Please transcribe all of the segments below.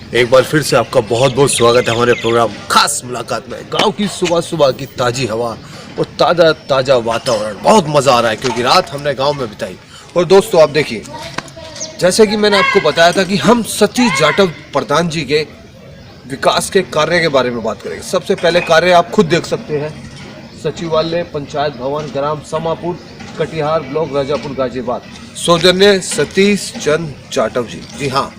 एक बार फिर से आपका बहुत बहुत स्वागत है हमारे प्रोग्राम खास मुलाकात में। गांव की सुबह सुबह की ताज़ी हवा और ताज़ा ताज़ा वातावरण, बहुत मज़ा आ रहा है क्योंकि रात हमने गांव में बिताई। और दोस्तों आप देखिए, जैसे कि मैंने आपको बताया था कि हम सतीश जाटव प्रधान जी के विकास के कार्य के बारे में बात करेंगे। सबसे पहले कार्य आप खुद देख सकते हैं, सचिवालय, पंचायत भवन, ग्राम समापुर, कटिहार ब्लॉक, राजापुर, गाजियाबाद। सौजन्य सतीश चंद जाटव जी। जी हाँ,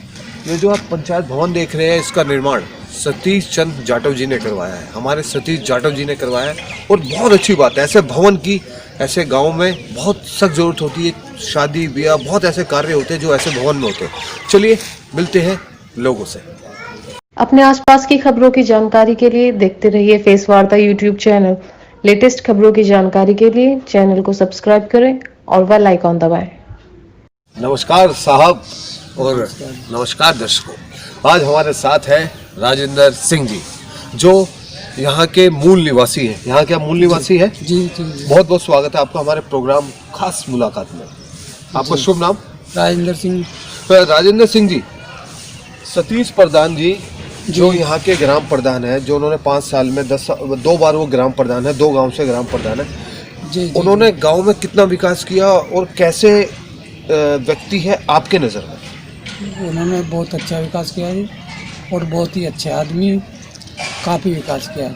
ये जो आप पंचायत भवन देख रहे हैं, इसका निर्माण सतीश चंद जाटव जी ने करवाया है, हमारे सतीश जाटव जी ने करवाया है। और बहुत अच्छी बात है, ऐसे भवन की ऐसे गांव में बहुत सख्त ज़रूरत होती है। शादी ब्याह, बहुत ऐसे कार्य होते हैं जो ऐसे भवन में होते हैं। चलिए मिलते हैं लोगों से। अपने आसपास की खबरों की जानकारी के लिए देखते रहिए फेस वार्ता यूट्यूब चैनल। लेटेस्ट खबरों की जानकारी के लिए चैनल को सब्सक्राइब करें और बेल आइकॉन दबाएं। नमस्कार साहब और नमस्कार दर्शकों। आज हमारे साथ है राजेंद्र सिंह जी, जो यहाँ के मूल निवासी हैं। यहाँ क्या मूल निवासी है? जी। बहुत बहुत स्वागत है आपका हमारे प्रोग्राम खास मुलाकात में। आपका शुभ नाम? राजेंद्र सिंह। राजेंद्र सिंह जी, सतीश प्रधान जी जो यहाँ के ग्राम प्रधान है, जो उन्होंने 5 साल में 2 बार वो ग्राम प्रधान है, 2 गांव से ग्राम प्रधान है। जी। उन्होंने गांव में कितना विकास किया और कैसे व्यक्ति है आपके नज़र में? उन्होंने बहुत अच्छा विकास किया है और बहुत ही अच्छे आदमी, काफ़ी विकास किया।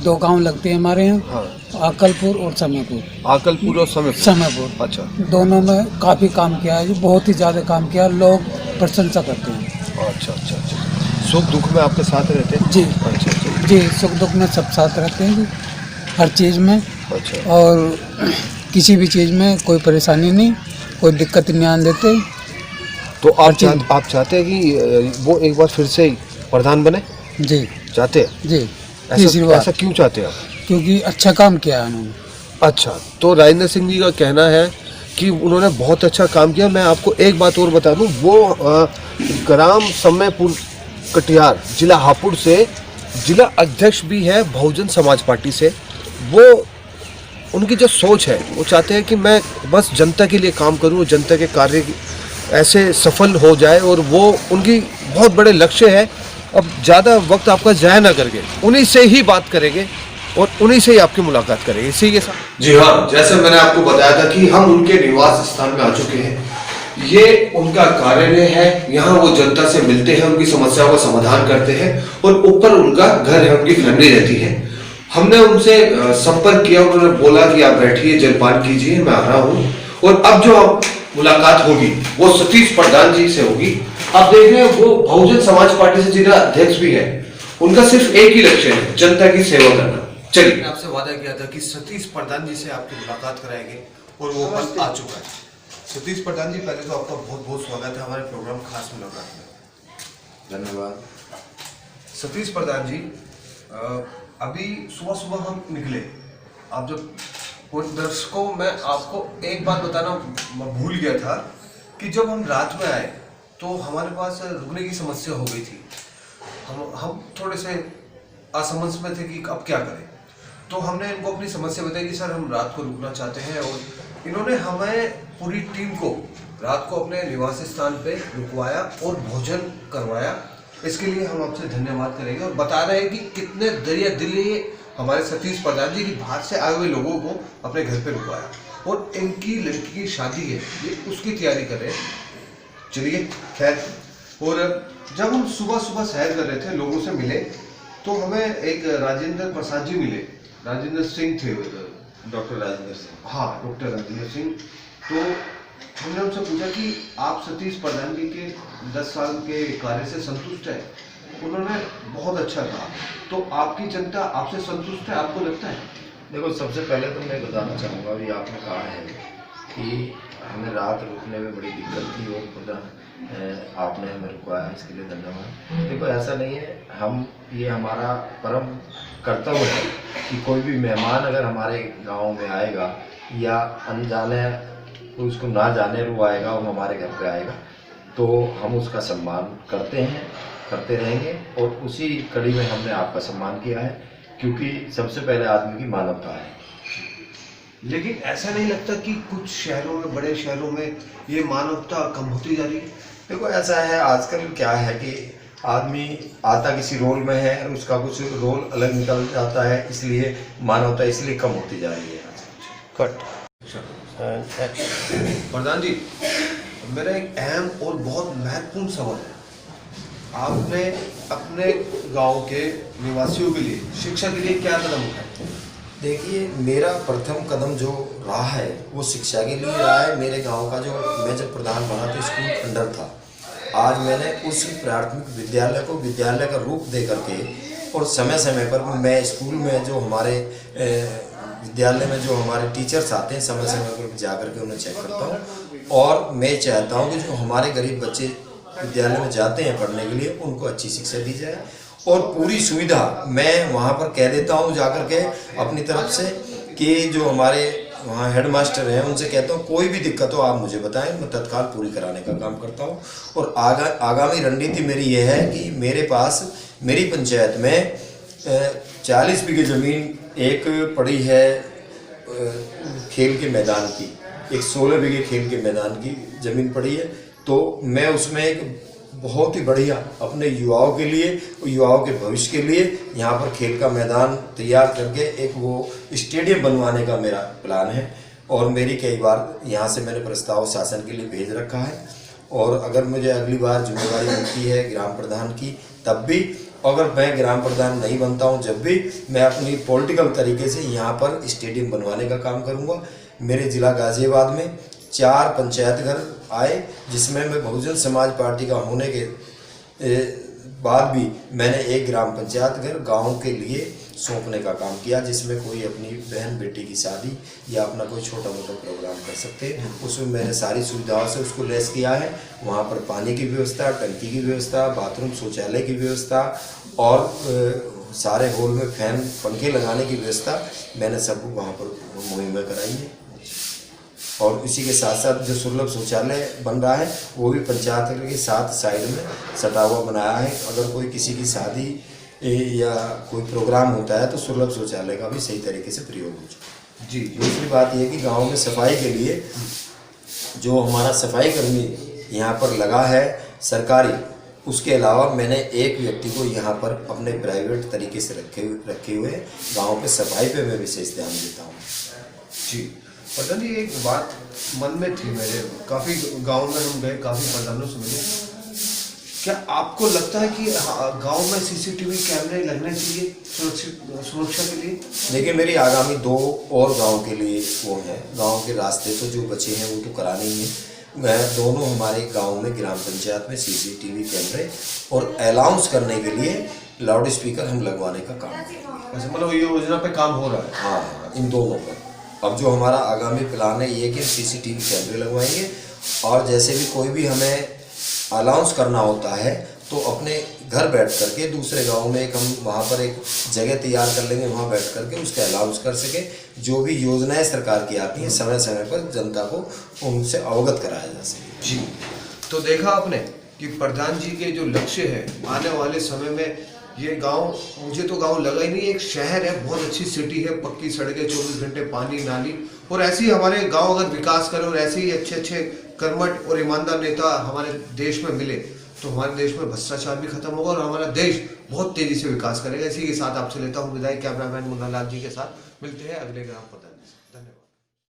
2 गांव लगते हैं हमारे यहाँ। हाँ। आकलपुर और समयपुर। आकलपुर और समयपुर। अच्छा। दोनों में काफ़ी काम किया है, बहुत ही ज़्यादा काम किया, लोग प्रशंसा करते हैं। अच्छा अच्छा अच्छा। सुख दुख में आपके साथ रहते हैं? जी। अच्छा अच्छा। जी, सुख दुख में सब साथ रहते हैं जी, हर चीज़ में। अच्छा। और किसी भी चीज़ में कोई परेशानी नहीं, कोई दिक्कत नहीं आने देते। तो आप चाहते हैं कि वो एक बार फिर से प्रधान बने? जी चाहते हैं? जी। ऐसा क्यों चाहते हैं आप? क्योंकि अच्छा काम किया है उन्होंने। अच्छा, तो राजेंद्र सिंह जी का कहना है कि उन्होंने बहुत अच्छा काम किया। मैं आपको एक बात और बता दूं, वो ग्राम समयपुर कटिहार जिला हापुड़ से जिला अध्यक्ष भी है बहुजन समाज पार्टी से। वो उनकी जो सोच है, वो चाहते हैं कि मैं बस जनता के लिए काम करूं, जनता के कार्य ऐसे सफल हो जाए, और वो उनकी बहुत बड़े लक्ष्य है। अब ज़्यादा वक्त आपका ज़ाया ना करके उन्हीं से ही बात करेंगे और उन्हीं से ही आपकी मुलाकात करेंगे। इसी के साथ जी हाँ, जैसे मैंने आपको बताया था कि हम उनके निवास स्थान में आ चुके हैं। ये उनका कार्यालय है, यहाँ वो जनता से मिलते हैं, उनकी समस्याओं का समाधान करते हैं, और ऊपर उनका घर है, उनकी फैमिली रहती है। हमने उनसे संपर्क किया, उन्होंने बोला कि आप बैठिए, जलपान कीजिए, मैं आ रहा हूँ। और अब जो मुलाकात होगी वो सतीश प्रधान जी से होगी। आप देख रहे हैं, वो बहुजन समाज पार्टी से जिला अध्यक्ष भी है। उनका सिर्फ एक ही लक्ष्य है, जनता की सेवा करना। चलिए, आपसे वादा किया था कि सतीश प्रधान जी से आपकी मुलाकात कराएंगे और वो पल आ चुका है। सतीश प्रधान जी, पहले तो आपका बहुत बहुत स्वागत है हमारे प्रोग्राम खास मुलाकात में। धन्यवाद। सतीश प्रधान जी, अभी सुबह सुबह हम निकले। आप जब दर्शकों, मैं आपको एक बात बताना भूल गया था कि जब हम रात में आए तो हमारे पास रुकने की समस्या हो गई थी। हम थोड़े से असमंजस में थे कि अब क्या करें। तो हमने इनको अपनी समस्या बताई कि सर हम रात को रुकना चाहते हैं, और इन्होंने हमें पूरी टीम को रात को अपने निवास स्थान पे रुकवाया और भोजन करवाया। इसके लिए हम आपसे धन्यवाद करेंगे, और बता रहे हैं कि कितने दरिया दिली हमारे सतीश प्रधान जी की बाहर से आए हुए लोगों को अपने घर पे रुकवाया, और इनकी लड़की की शादी है, ये उसकी तैयारी कर रहे हैं। चलिए खैर, और जब हम सुबह सुबह सैर कर रहे थे, लोगों से मिले, तो हमें एक राजेंद्र प्रसाद जी मिले। राजेंद्र सिंह थे, डॉक्टर राजेंद्र सिंह। हाँ, डॉक्टर राजेंद्र सिंह। तो हमने उनसे पूछा कि आप सतीश प्रधान जी के 10 साल के कार्य से संतुष्ट है? उन्होंने बहुत अच्छा कहा। तो आपकी जनता आपसे संतुष्ट है, आपको लगता है? देखो, सबसे पहले तो मैं बताना चाहूँगा, अभी आपने कहा है कि हमें रात रुकने में बड़ी दिक्कत थी और खुदा आपने हमें रुकवाया, इसके लिए धन्यवाद। देखो, ऐसा नहीं है, ये हमारा परम कर्तव्य है कि कोई भी मेहमान अगर हमारे गांव में आएगा या अनजाने उसको ना जाने वो आएगा, वो हमारे घर पे आएगा, तो हम उसका सम्मान करते हैं, करते रहेंगे। और उसी कड़ी में हमने आपका सम्मान किया है, क्योंकि सबसे पहले आदमी की मानवता है। लेकिन ऐसा नहीं लगता कि कुछ शहरों में, बड़े शहरों में ये मानवता कम होती जा रही है? देखो, ऐसा है, आजकल क्या है कि आदमी आता किसी रोल में है और उसका कुछ रोल अलग निकल जाता है, इसलिए मानवता इसलिए कम होती जा रही है। कट। प्रधान जी, मेरा एक अहम और बहुत महत्वपूर्ण सवाल है। आपने अपने गांव के निवासियों के लिए शिक्षा के लिए क्या कदम उठाए? देखिए, मेरा प्रथम कदम जो रहा है वो शिक्षा के लिए रहा है। मेरे गांव का जो मैं जब प्रधान बना तो स्कूल खंडर था, आज मैंने उस प्राथमिक विद्यालय को विद्यालय का रूप दे करके और समय समय पर मैं स्कूल में जो हमारे विद्यालय में जो हमारे टीचर्स आते हैं समय समय पर जा करके उन्हें चेक करता हूँ। और मैं चाहता हूँ कि जो हमारे गरीब बच्चे विद्यालय में जाते हैं पढ़ने के लिए उनको अच्छी शिक्षा दी जाए और पूरी सुविधा मैं वहाँ पर कह देता हूँ जा कर के अपनी तरफ से कि जो हमारे वहाँ हेडमास्टर हैं उनसे कहता हूँ कोई भी दिक्कत हो आप मुझे बताएं, मैं तत्काल पूरी कराने का काम करता हूँ। और आगामी रणनीति मेरी यह है कि मेरे पास मेरी पंचायत में 40 बीघे ज़मीन एक पड़ी है खेल के मैदान की, एक 16 बीघे खेल के मैदान की ज़मीन पड़ी है। तो मैं उसमें एक बहुत ही बढ़िया अपने युवाओं के लिए, युवाओं के भविष्य के लिए यहाँ पर खेल का मैदान तैयार करके एक वो स्टेडियम बनवाने का मेरा प्लान है। और मेरी कई बार यहाँ से मैंने प्रस्ताव शासन के लिए भेज रखा है। और अगर मुझे अगली बार जिम्मेदारी मिलती है ग्राम प्रधान की, तब भी अगर मैं ग्राम प्रधान नहीं बनता हूँ, जब भी मैं अपनी पॉलिटिकल तरीके से यहाँ पर स्टेडियम बनवाने का काम करूँगा। मेरे ज़िला गाज़ियाबाद में 4 पंचायत घर आए, जिसमें मैं बहुजन समाज पार्टी का होने के बाद भी मैंने एक ग्राम पंचायत घर गाँव के लिए सौंपने का काम किया, जिसमें कोई अपनी बहन बेटी की शादी या अपना कोई छोटा मोटा प्रोग्राम कर सकते हैं। उसमें मैंने सारी सुविधाओं से उसको लैस किया है। वहाँ पर पानी की व्यवस्था, टंकी की व्यवस्था, बाथरूम शौचालय की व्यवस्था और सारे हॉल में फैन पंखे लगाने की व्यवस्था मैंने सब वहाँ पर मुहैया कराई है। और इसी के साथ साथ जो सुलभ शौचालय बन रहा है वो भी पंचायत के साथ साइड में सटा हुआ बनाया है। अगर कोई किसी की शादी या कोई प्रोग्राम होता है तो सुलभ शौचालय का भी सही तरीके से प्रयोग हो जाए। जी, दूसरी बात यह कि गांव में सफाई के लिए जो हमारा सफाई कर्मी यहाँ पर लगा है सरकारी, उसके अलावा मैंने एक व्यक्ति को यहाँ पर अपने प्राइवेट तरीके से रखे हुए गाँव पे सफाई पे मैं विशेष ध्यान देता हूँ। जी प्रधान जी, एक बात मन में थी मेरे, काफ़ी गांव में हम गए, काफ़ी प्रधानों से मिले। क्या आपको लगता है कि गांव में सीसीटीवी कैमरे लगने चाहिए सुरक्षा के लिए? देखिए, मेरी आगामी 2 और गांव के लिए वो है, गांव के रास्ते तो जो बचे हैं वो तो कराने ही है। दोनों हमारे गांव में ग्राम पंचायत में सीसीटीवी कैमरे और अनाउंस करने के लिए लाउड स्पीकर हम लगवाने का काम करेंगे। अच्छा, मतलब ये योजना पे काम हो रहा है? हाँ, इन दोनों पर। अब जो हमारा आगामी प्लान है ये कि सीसीटीवी कैमरे लगवाएंगे और जैसे भी कोई भी हमें अनाउंस करना होता है तो अपने घर बैठ करके दूसरे गांव में एक हम वहाँ पर एक जगह तैयार कर लेंगे, वहाँ बैठ करके उसका अनाउंस कर सके। जो भी योजनाएं सरकार की आती हैं समय समय पर जनता को उनसे अवगत कराया जा सके। जी, तो देखा आपने कि प्रधान जी के जो लक्ष्य है आने वाले समय में ये गांव, मुझे तो गांव लगा ही नहीं, एक शहर है, बहुत अच्छी सिटी है, पक्की सड़कें, 24 घंटे पानी नाली। और ऐसे ही हमारे गांव अगर विकास करे और ऐसे ही अच्छे अच्छे कर्मठ और ईमानदार नेता हमारे देश में मिले तो हमारे देश में भ्रष्टाचार भी खत्म होगा और हमारा देश बहुत तेजी से विकास करेगा। इसी के साथ आपसे लेता हूँ विदाई। कैमरामैन मुन्ना लाल जी के साथ मिलते हैं अगले ग्राम प्रधान।